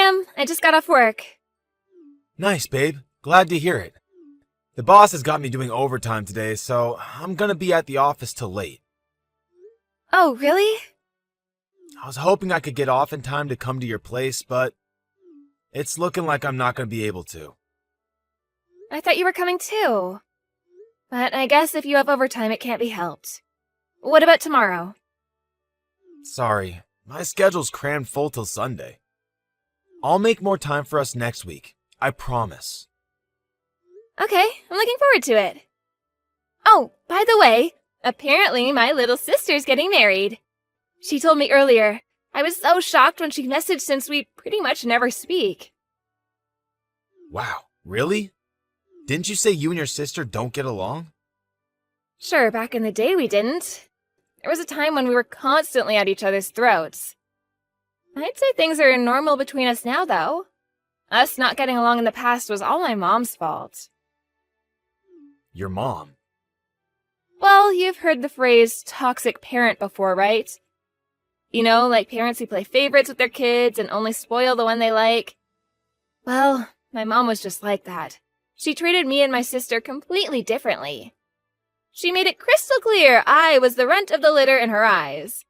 Em. I just got off work. Nice, babe. Glad to hear it. The boss has got me doing overtime today, so I'm gonna be at the office till late. Oh, really? I was hoping I could get off in time to come to your place, but it's looking like I'm not gonna be able to. I thought you were coming too. But I guess if you have overtime, it can't be helped. What about tomorrow? Sorry, my schedule's crammed full till Sunday. I'll make more time for us next week, I promise. Okay, I'm looking forward to it. Oh, by the way, apparently my little sister's getting married. She told me earlier. I was so shocked when she messaged since we pretty much never speak. Wow, really? Didn't you say you and your sister don't get along? Sure, back in the day we didn't. There was a time when we were constantly at each other's throats. I'd say things are normal between us now, though. Us not getting along in the past was all my mom's fault. Your mom? Well, you've heard the phrase toxic parent before, right? You know, like parents who play favorites with their kids and only spoil the one they like. Well, my mom was just like that. She treated me and my sister completely differently. She made it crystal clear I was the runt of the litter in her eyes.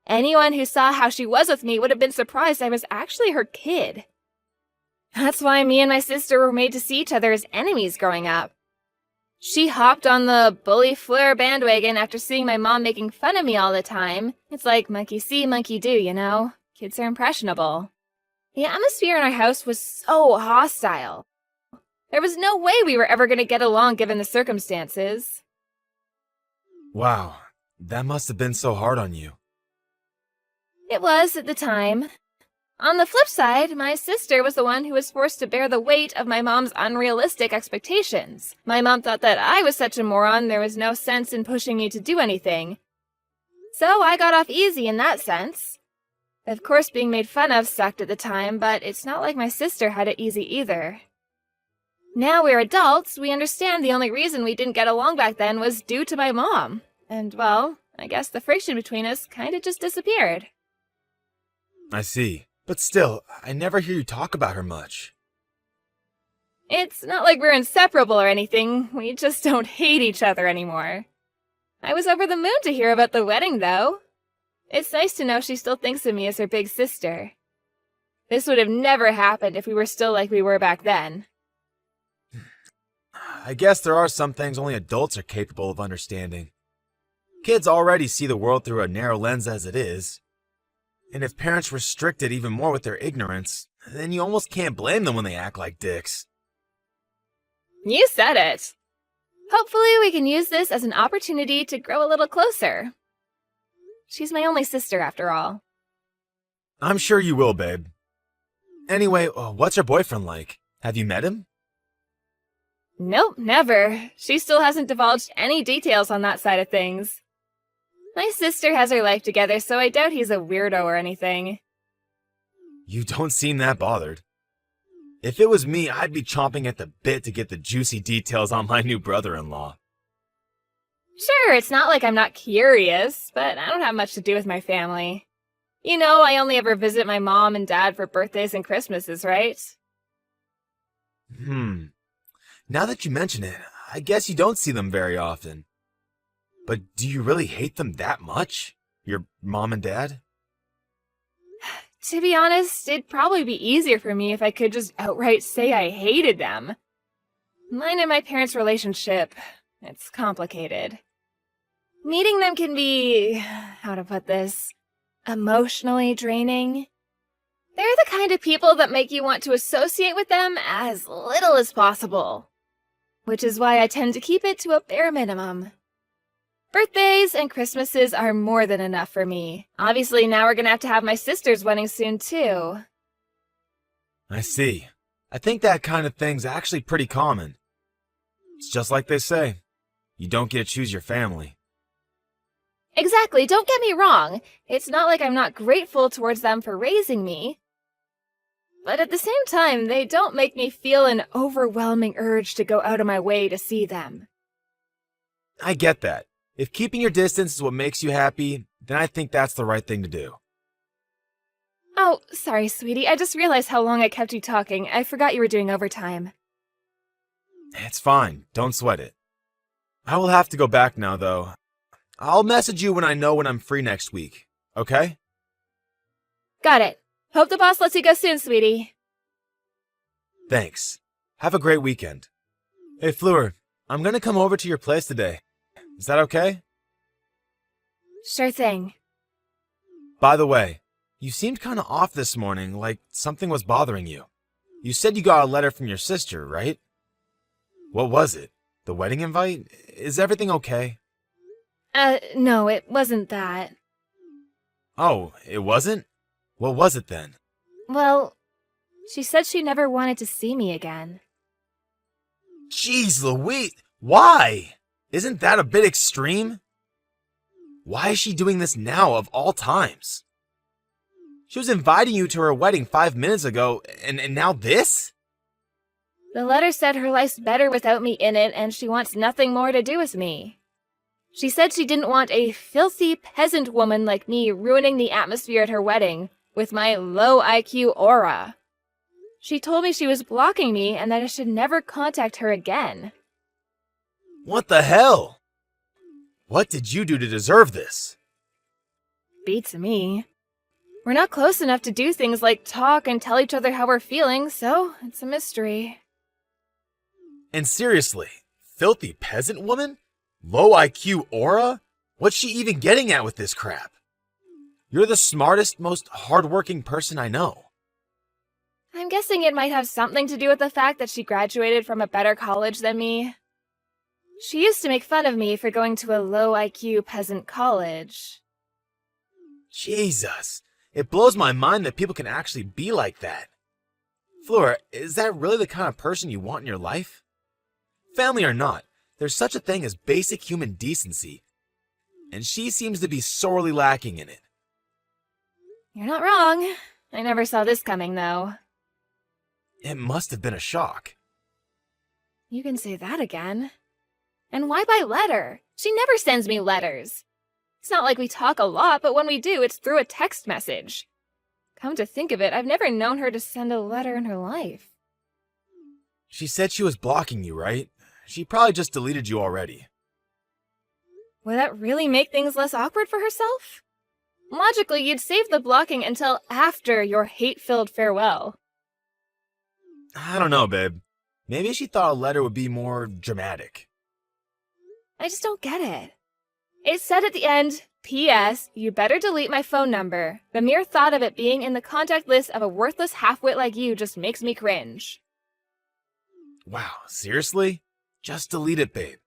Anyone who saw how she was with me would have been surprised I was actually her kid. That's why me and my sister were made to see each other as enemies growing up. She hopped on the bully Fleur bandwagon after seeing my mom making fun of me all the time. It's like monkey see, monkey do, you know? Kids are impressionable. The atmosphere in our house was so hostile. There was no way we were ever going to get along given the circumstances. Wow, that must have been so hard on you. It was at the time. On the flip side, my sister was the one who was forced to bear the weight of my mom's unrealistic expectations. My mom thought that I was such a moron there was no sense in pushing me to do anything. So I got off easy in that sense. Of course, being made fun of sucked at the time, but it's not like my sister had it easy either. Now we're adults, we understand the only reason we didn't get along back then was due to my mom. And, well, I guess the friction between us kinda just disappeared. I see. But still, I never hear you talk about her much. It's not like we're inseparable or anything. We just don't hate each other anymore. I was over the moon to hear about the wedding, though. It's nice to know she still thinks of me as her big sister. This would have never happened if we were still like we were back then. I guess there are some things only adults are capable of understanding. Kids already see the world through a narrow lens as it is. And if parents restrict it even more with their ignorance, then you almost can't blame them when they act like dicks. You said it. Hopefully we can use this as an opportunity to grow a little closer. She's my only sister, after all. I'm sure you will, babe. Anyway, what's her boyfriend like? Have you met him? Nope, never. She still hasn't divulged any details on that side of things. My sister has her life together, so I doubt he's a weirdo or anything. You don't seem that bothered. If it was me, I'd be chomping at the bit to get the juicy details on my new brother-in-law. Sure, it's not like I'm not curious, but I don't have much to do with my family. You know, I only ever visit my mom and dad for birthdays and Christmases, right? Now that you mention it, I guess you don't see them very often. But do you really hate them that much? Your mom and dad? To be honest, it'd probably be easier for me if I could just outright say I hated them. Mine and my parents' relationship, it's complicated. Meeting them can be, how to put this, emotionally draining. They're the kind of people that make you want to associate with them as little as possible. Which is why I tend to keep it to a bare minimum. Birthdays and Christmases are more than enough for me. Obviously, now we're gonna have my sister's wedding soon, too. I see. I think that kind of thing's actually pretty common. It's just like they say, you don't get to choose your family. Exactly, don't get me wrong. It's not like I'm not grateful towards them for raising me. But at the same time, they don't make me feel an overwhelming urge to go out of my way to see them. I get that. If keeping your distance is what makes you happy, then I think that's the right thing to do. Oh, sorry, sweetie. I just realized how long I kept you talking. I forgot you were doing overtime. It's fine. Don't sweat it. I will have to go back now, though. I'll message you when I know when I'm free next week, okay? Got it. Hope the boss lets you go soon, sweetie. Thanks. Have a great weekend. Hey, Fleur, I'm gonna come over to your place today. Is that okay? Sure thing. By the way, you seemed kinda off this morning, like something was bothering you. You said you got a letter from your sister, right? What was it? The wedding invite? Is everything okay? No, it wasn't that. Oh, it wasn't? What was it then? Well, she said she never wanted to see me again. Jeez Louise, why? Isn't that a bit extreme? Why is she doing this now of all times? She was inviting you to her wedding 5 minutes ago, and now this? The letter said her life's better without me in it, and she wants nothing more to do with me. She said she didn't want a filthy peasant woman like me ruining the atmosphere at her wedding with my low IQ aura. She told me she was blocking me and that I should never contact her again. What the hell? What did you do to deserve this? Beats me. We're not close enough to do things like talk and tell each other how we're feeling, so it's a mystery. And seriously, filthy peasant woman? Low IQ aura? What's she even getting at with this crap? You're the smartest, most hardworking person I know. I'm guessing it might have something to do with the fact that she graduated from a better college than me. She used to make fun of me for going to a low IQ peasant college. Jesus, it blows my mind that people can actually be like that. Flora, is that really the kind of person you want in your life? Family or not, there's such a thing as basic human decency, and she seems to be sorely lacking in it. You're not wrong. I never saw this coming, though. It must have been a shock. You can say that again. And why by letter? She never sends me letters. It's not like we talk a lot, but when we do, it's through a text message. Come to think of it, I've never known her to send a letter in her life. She said she was blocking you, right? She probably just deleted you already. Would that really make things less awkward for herself? Logically, you'd save the blocking until after your hate-filled farewell. I don't know, babe. Maybe she thought a letter would be more dramatic. I just don't get it. It said at the end, P.S. You better delete my phone number. The mere thought of it being in the contact list of a worthless half-wit like you just makes me cringe. Wow, seriously? Just delete it, babe.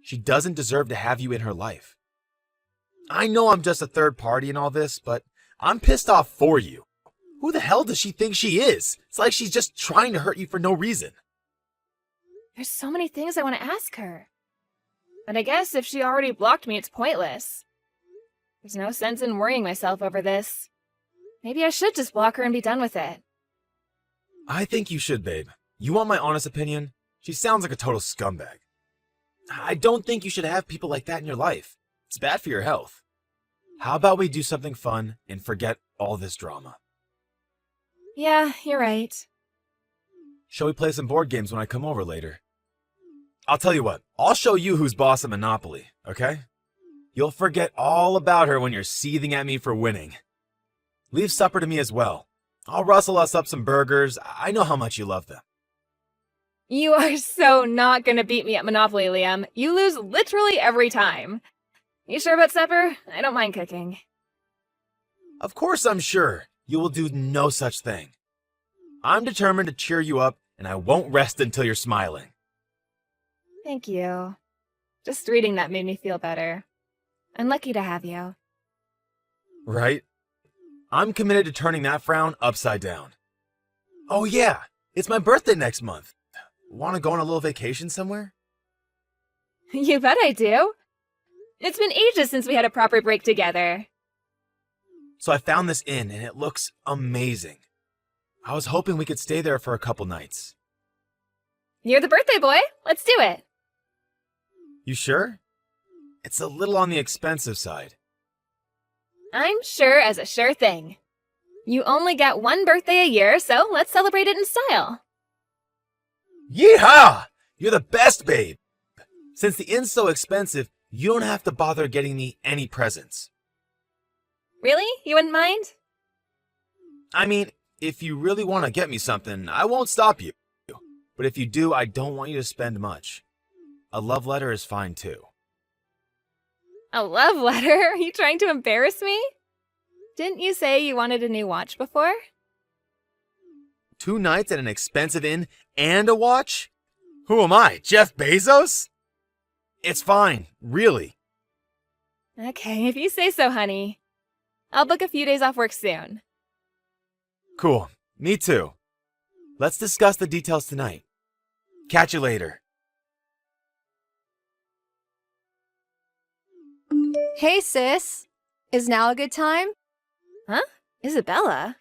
She doesn't deserve to have you in her life. I know I'm just a third party in all this, but I'm pissed off for you. Who the hell does she think she is? It's like she's just trying to hurt you for no reason. There's so many things I want to ask her. But I guess if she already blocked me, it's pointless. There's no sense in worrying myself over this. Maybe I should just block her and be done with it. I think you should, babe. You want my honest opinion? She sounds like a total scumbag. I don't think you should have people like that in your life. It's bad for your health. How about we do something fun and forget all this drama? Yeah, you're right. Shall we play some board games when I come over later? I'll tell you what, I'll show you who's boss at Monopoly, okay? You'll forget all about her when you're seething at me for winning. Leave supper to me as well. I'll rustle us up some burgers. I know how much you love them. You are so not gonna beat me at Monopoly, Liam. You lose literally every time. You sure about supper? I don't mind cooking. Of course I'm sure. You will do no such thing. I'm determined to cheer you up, and I won't rest until you're smiling. Thank you. Just reading that made me feel better. I'm lucky to have you. Right? I'm committed to turning that frown upside down. Oh yeah, it's my birthday next month. Want to go on a little vacation somewhere? You bet I do. It's been ages since we had a proper break together. So I found this inn, and it looks amazing. I was hoping we could stay there for a couple nights. You're the birthday boy. Let's do it. You sure? It's a little on the expensive side. I'm sure as a sure thing. You only get one birthday a year, so let's celebrate it in style. Yeehaw! You're the best, babe! Since the inn's so expensive, you don't have to bother getting me any presents. Really? You wouldn't mind? I mean, if you really want to get me something, I won't stop you. But if you do, I don't want you to spend much. A love letter is fine too. A love letter? Are you trying to embarrass me? Didn't you say you wanted a new watch before? 2 nights at an expensive inn and a watch? Who am I, Jeff Bezos? It's fine, really. Okay, if you say so, honey. I'll book a few days off work soon. Cool, me too. Let's discuss the details tonight. Catch you later. Hey, sis. Is now a good time? Huh? Isabella?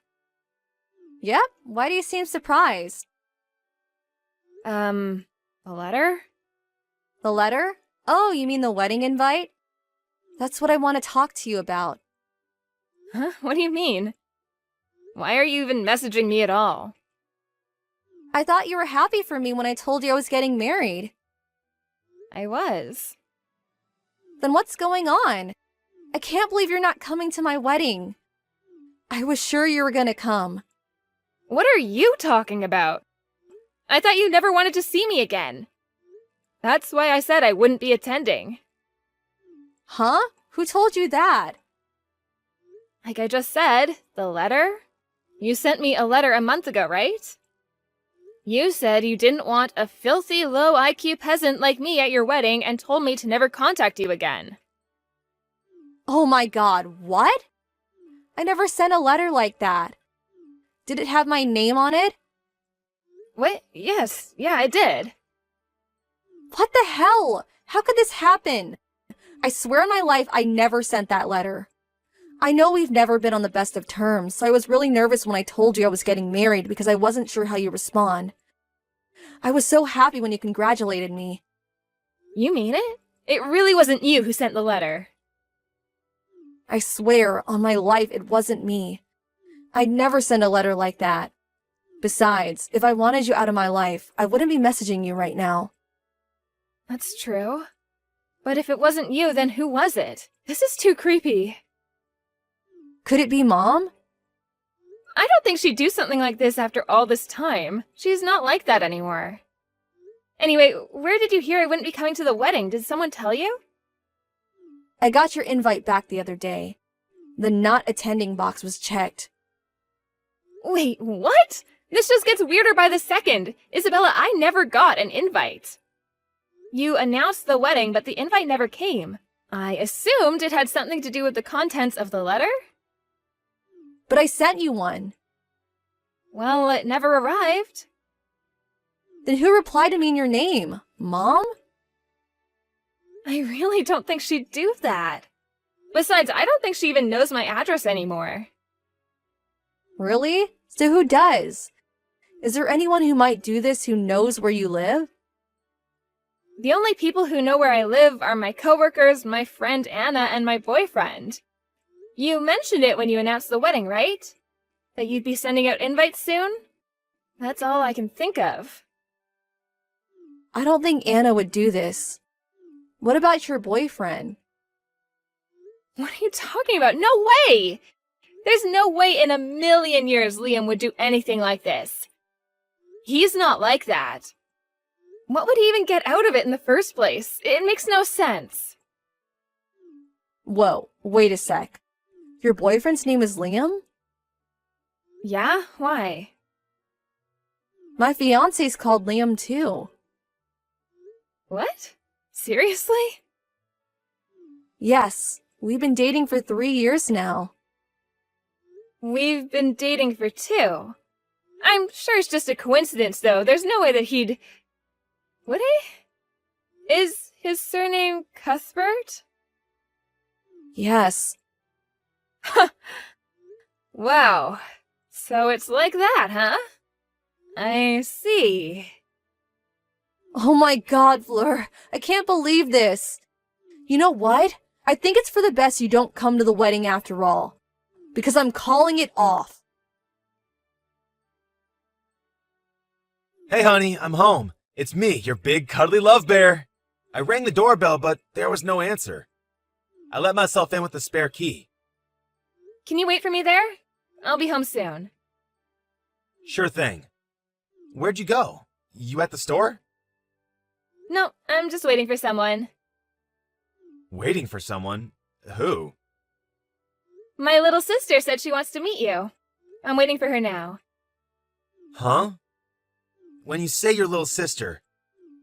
Yep. Why do you seem surprised? A letter? The letter? Oh, you mean the wedding invite? That's what I want to talk to you about. Huh? What do you mean? Why are you even messaging me at all? I thought you were happy for me when I told you I was getting married. I was. Then what's going on? I can't believe you're not coming to my wedding. I was sure you were gonna come. What are you talking about? I thought you never wanted to see me again. That's why I said I wouldn't be attending. Huh? Who told you that? Like I just said, the letter? You sent me a letter a month ago, right? You said you didn't want a filthy, low IQ peasant like me at your wedding and told me to never contact you again. Oh my god, what? I never sent a letter like that. Did it have my name on it? What? Yes, yeah, I did. What the hell? How could this happen? I swear on my life I never sent that letter. I know we've never been on the best of terms, so I was really nervous when I told you I was getting married because I wasn't sure how you respond. I was so happy when you congratulated me. You mean it? It really wasn't you who sent the letter. I swear on my life it wasn't me. I'd never send a letter like that. Besides, if I wanted you out of my life, I wouldn't be messaging you right now. That's true. But if it wasn't you, then who was it? This is too creepy. Could it be Mom? I don't think she'd do something like this after all this time. She's not like that anymore. Anyway, where did you hear I wouldn't be coming to the wedding? Did someone tell you? I got your invite back the other day. The not attending box was checked. Wait, what? This just gets weirder by the second. Isabella, I never got an invite. You announced the wedding, but the invite never came. I assumed it had something to do with the contents of the letter? But I sent you one. Well, it never arrived. Then who replied to me in your name? Mom? I really don't think she'd do that. Besides, I don't think she even knows my address anymore. Really? So who does? Is there anyone who might do this who knows where you live? The only people who know where I live are my coworkers, my friend Anna, and my boyfriend. You mentioned it when you announced the wedding, right? That you'd be sending out invites soon? That's all I can think of. I don't think Anna would do this. What about your boyfriend? What are you talking about? No way! There's no way in a million years Liam would do anything like this. He's not like that. What would he even get out of it in the first place? It makes no sense. Whoa, wait a sec. Your boyfriend's name is Liam? Yeah? Why? My fiancé's called Liam too. What? Seriously? Yes, we've been dating for 3 years now. We've been dating for 2. I'm sure it's just a coincidence, though. There's no way that he'd... Would he? Is his surname Cuthbert? Yes. Wow. So it's like that, huh? I see. Oh my god, Fleur. I can't believe this. You know what? I think it's for the best you don't come to the wedding after all. Because I'm calling it off. Hey honey, I'm home. It's me, your big cuddly love bear. I rang the doorbell, but there was no answer. I let myself in with the spare key. Can you wait for me there? I'll be home soon. Sure thing. Where'd you go? You at the store? No, I'm just waiting for someone. Waiting for someone? Who? My little sister said she wants to meet you. I'm waiting for her now. Huh? When you say your little sister,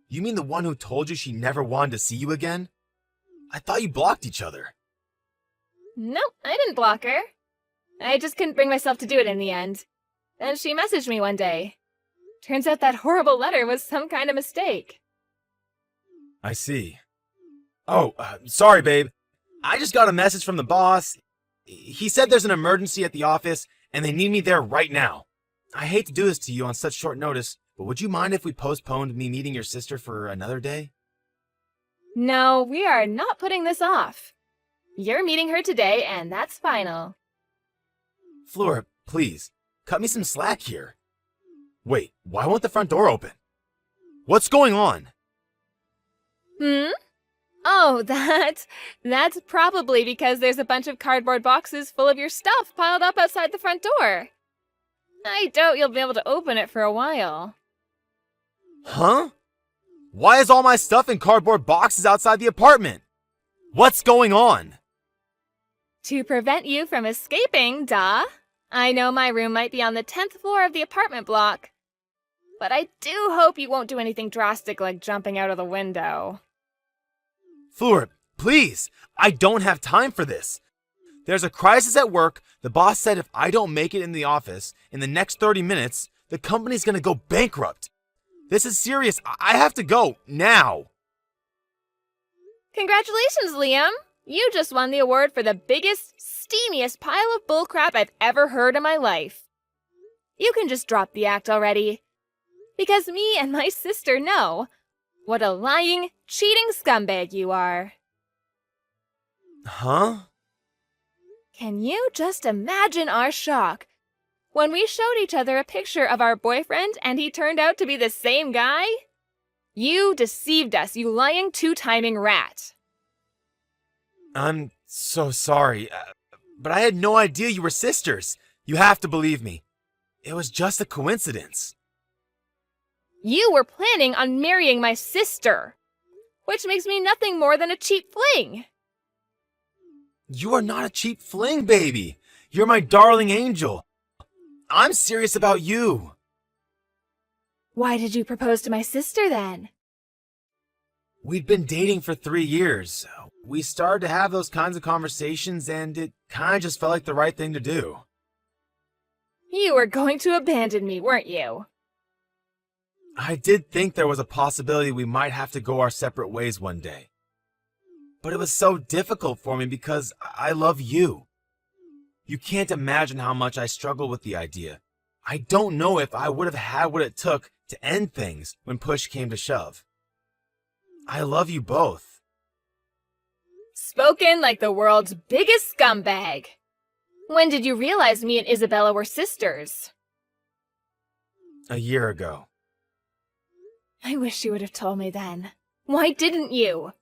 you mean the one who told you she never wanted to see you again? I thought you blocked each other. Nope, I didn't block her. I just couldn't bring myself to do it in the end. Then she messaged me one day. Turns out that horrible letter was some kind of mistake. I see. Oh, sorry, babe. I just got a message from the boss. He said there's an emergency at the office and they need me there right now. I hate to do this to you on such short notice, but would you mind if we postponed me meeting your sister for another day? No, we are not putting this off. You're meeting her today, and that's final. Fleur, please, cut me some slack here. Wait, why won't the front door open? What's going on? Oh, that's probably because there's a bunch of cardboard boxes full of your stuff piled up outside the front door. I doubt you'll be able to open it for a while. Huh? Why is all my stuff in cardboard boxes outside the apartment? What's going on? To prevent you from escaping, duh. I know my room might be on the 10th floor of the apartment block, but I do hope you won't do anything drastic like jumping out of the window. Fleur, please, I don't have time for this. There's a crisis at work. The boss said if I don't make it in the office in the next 30 minutes, the company's gonna go bankrupt. This is serious. I have to go now. Congratulations, Liam! You just won the award for the biggest, steamiest pile of bullcrap I've ever heard in my life. You can just drop the act already. Because me and my sister know what a lying, cheating scumbag you are. Huh? Can you just imagine our shock when we showed each other a picture of our boyfriend and he turned out to be the same guy? You deceived us, you lying two-timing rat. I'm so sorry, but I had no idea you were sisters. You have to believe me. It was just a coincidence. You were planning on marrying my sister, which makes me nothing more than a cheap fling. You are not a cheap fling, baby. You're my darling angel. I'm serious about you. Why did you propose to my sister then? We'd been dating for 3 years. We started to have those kinds of conversations, and it kind of just felt like the right thing to do. You were going to abandon me, weren't you? I did think there was a possibility we might have to go our separate ways one day. But it was so difficult for me because I love you. You can't imagine how much I struggled with the idea. I don't know if I would have had what it took to end things when push came to shove. I love you both. Spoken like the world's biggest scumbag. When did you realize me and Isabella were sisters? A year ago. I wish you would have told me then. Why didn't you?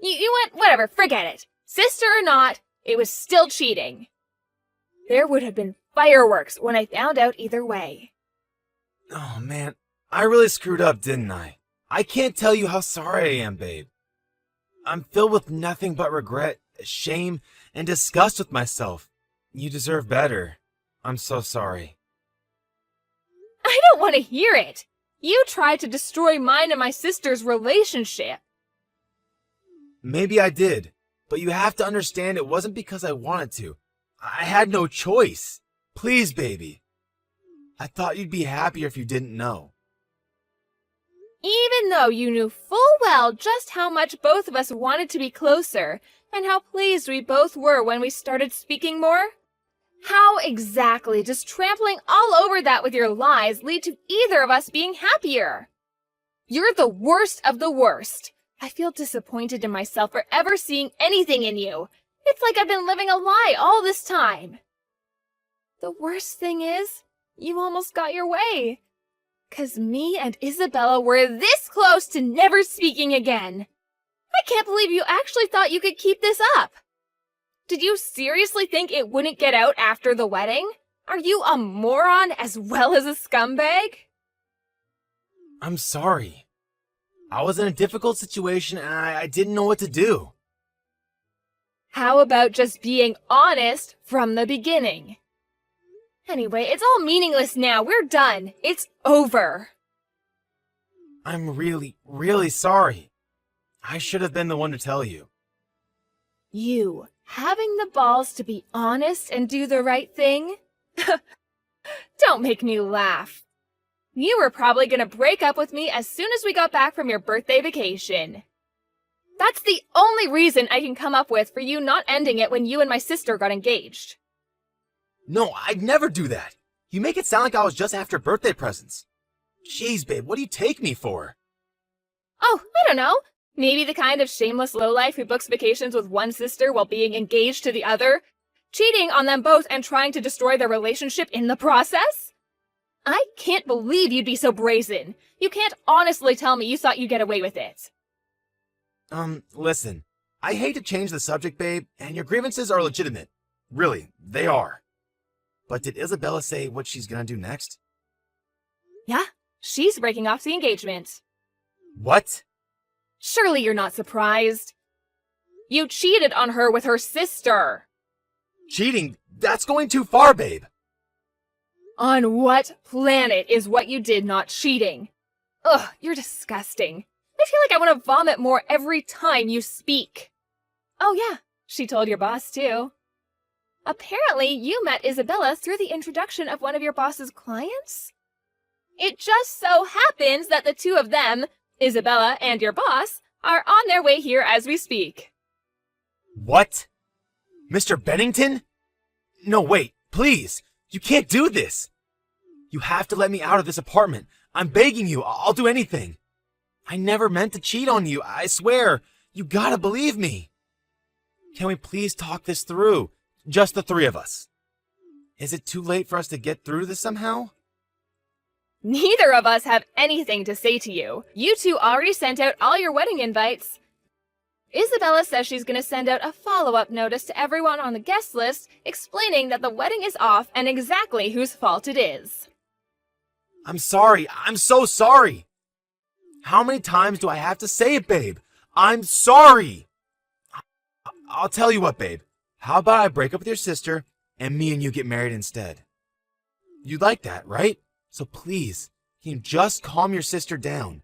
You went, whatever, forget it. Sister or not, it was still cheating. There would have been fireworks when I found out either way. Oh man, I really screwed up, didn't I? I can't tell you how sorry I am, babe. I'm filled with nothing but regret, shame, and disgust with myself. You deserve better. I'm so sorry. I don't want to hear it. You tried to destroy mine and my sister's relationship. Maybe I did, but you have to understand it wasn't because I wanted to. I had no choice. Please, baby. I thought you'd be happier if you didn't know. Even though you knew full well just how much both of us wanted to be closer, and how pleased we both were when we started speaking more? How exactly does trampling all over that with your lies lead to either of us being happier? You're the worst of the worst. I feel disappointed in myself for ever seeing anything in you. It's like I've been living a lie all this time. The worst thing is, you almost got your way. 'Cause me and Isabella were this close to never speaking again. I can't believe you actually thought you could keep this up. Did you seriously think it wouldn't get out after the wedding? Are you a moron as well as a scumbag? I'm sorry. I was in a difficult situation and I didn't know what to do. How about just being honest from the beginning? Anyway, it's all meaningless now. We're done. It's over. I'm really, really sorry. I should have been the one to tell you. You having the balls to be honest and do the right thing? Don't make me laugh. You were probably going to break up with me as soon as we got back from your birthday vacation. That's the only reason I can come up with for you not ending it when you and my sister got engaged. No, I'd never do that. You make it sound like I was just after birthday presents. Jeez, babe, what do you take me for? Oh, I don't know. Maybe the kind of shameless lowlife who books vacations with one sister while being engaged to the other, cheating on them both and trying to destroy their relationship in the process? I can't believe you'd be so brazen. You can't honestly tell me you thought you'd get away with it. Listen, I hate to change the subject, babe, and your grievances are legitimate. Really, they are. But did Isabella say what she's gonna do next? Yeah, she's breaking off the engagement. What? Surely you're not surprised. You cheated on her with her sister. Cheating? That's going too far, babe. On what planet is what you did not cheating? Ugh, you're disgusting. I feel like I want to vomit more every time you speak. Oh yeah, she told your boss too. Apparently, you met Isabella through the introduction of one of your boss's clients? It just so happens that the two of them, Isabella and your boss, are on their way here as we speak. What? Mr. Bennington? No, wait, please. You can't do this. You have to let me out of this apartment. I'm begging you. I'll do anything. I never meant to cheat on you. I swear. You gotta believe me. Can we please talk this through? Just the three of us. Is it too late for us to get through this somehow? Neither of us have anything to say to you. You two already sent out all your wedding invites. Isabella says she's going to send out a follow-up notice to everyone on the guest list explaining that the wedding is off and exactly whose fault it is. I'm sorry. I'm so sorry. How many times do I have to say it, babe? I'm sorry. I'll tell you what, babe. How about I break up with your sister and me and you get married instead? You'd like that, right? So please, can you just calm your sister down?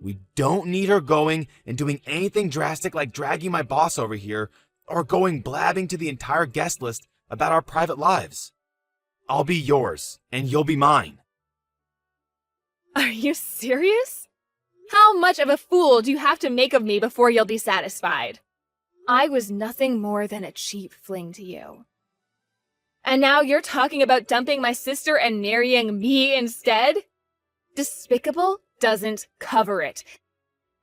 We don't need her going and doing anything drastic like dragging my boss over here or going blabbing to the entire guest list about our private lives. I'll be yours and you'll be mine. Are you serious? How much of a fool do you have to make of me before you'll be satisfied? I was nothing more than a cheap fling to you. And now you're talking about dumping my sister and marrying me instead? Despicable doesn't cover it.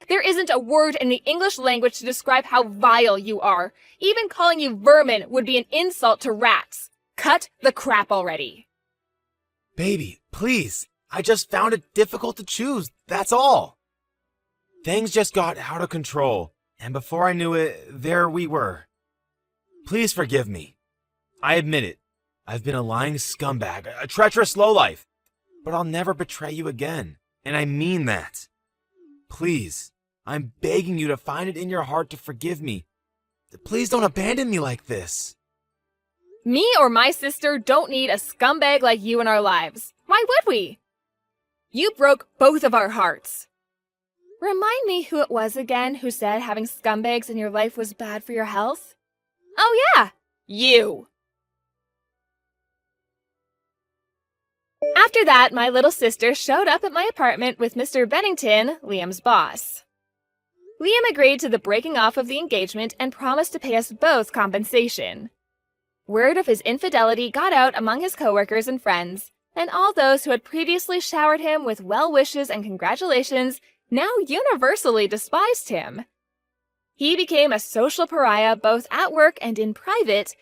There isn't a word in the English language to describe how vile you are. Even calling you vermin would be an insult to rats. Cut the crap already. Baby, please. I just found it difficult to choose. That's all. Things just got out of control. And before I knew it, there we were. Please forgive me. I admit it. I've been a lying scumbag, a treacherous lowlife. But I'll never betray you again. And I mean that. Please, I'm begging you to find it in your heart to forgive me. Please don't abandon me like this. Me or my sister don't need a scumbag like you in our lives. Why would we? You broke both of our hearts. Remind me who it was again who said having scumbags in your life was bad for your health? Oh yeah, you. After that, my little sister showed up at my apartment with Mr. Bennington, Liam's boss. Liam agreed to the breaking off of the engagement and promised to pay us both compensation. Word of his infidelity got out among his coworkers and friends, and all those who had previously showered him with well wishes and congratulations now universally despised him. He became a social pariah both at work and in private,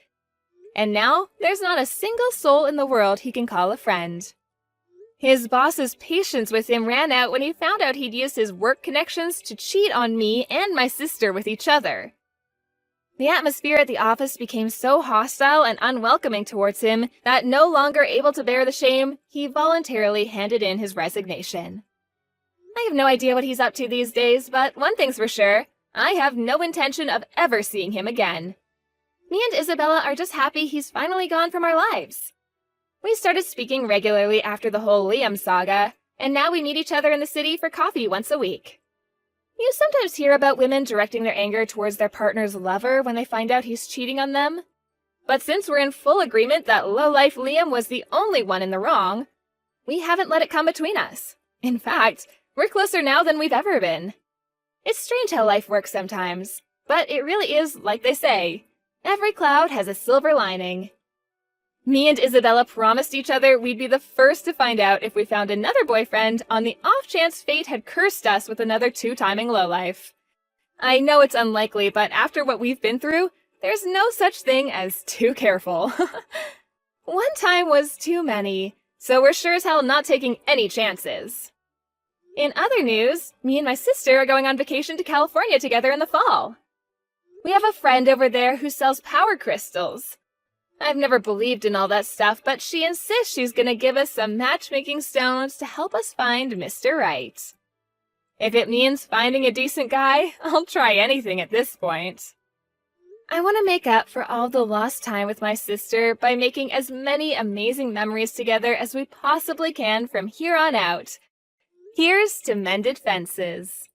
and now there's not a single soul in the world he can call a friend. His boss's patience with him ran out when he found out he'd used his work connections to cheat on me and my sister with each other. The atmosphere at the office became so hostile and unwelcoming towards him that no longer able to bear the shame, he voluntarily handed in his resignation. I have no idea what he's up to these days, but one thing's for sure, I have no intention of ever seeing him again. Me and Isabella are just happy he's finally gone from our lives. We started speaking regularly after the whole Liam saga, and now we meet each other in the city for coffee once a week. You sometimes hear about women directing their anger towards their partner's lover when they find out he's cheating on them. But since we're in full agreement that lowlife Liam was the only one in the wrong, we haven't let it come between us. In fact, we're closer now than we've ever been. It's strange how life works sometimes, but it really is like they say, every cloud has a silver lining. Me and Isabella promised each other we'd be the first to find out if we found another boyfriend on the off chance fate had cursed us with another two-timing lowlife. I know it's unlikely, but after what we've been through, there's no such thing as too careful. One time was too many, so we're sure as hell not taking any chances. In other news, me and my sister are going on vacation to California together in the fall. We have a friend over there who sells power crystals. I've never believed in all that stuff, but she insists she's gonna give us some matchmaking stones to help us find Mr. Right. If it means finding a decent guy, I'll try anything at this point. I want to make up for all the lost time with my sister by making as many amazing memories together as we possibly can from here on out. Here's to mended fences.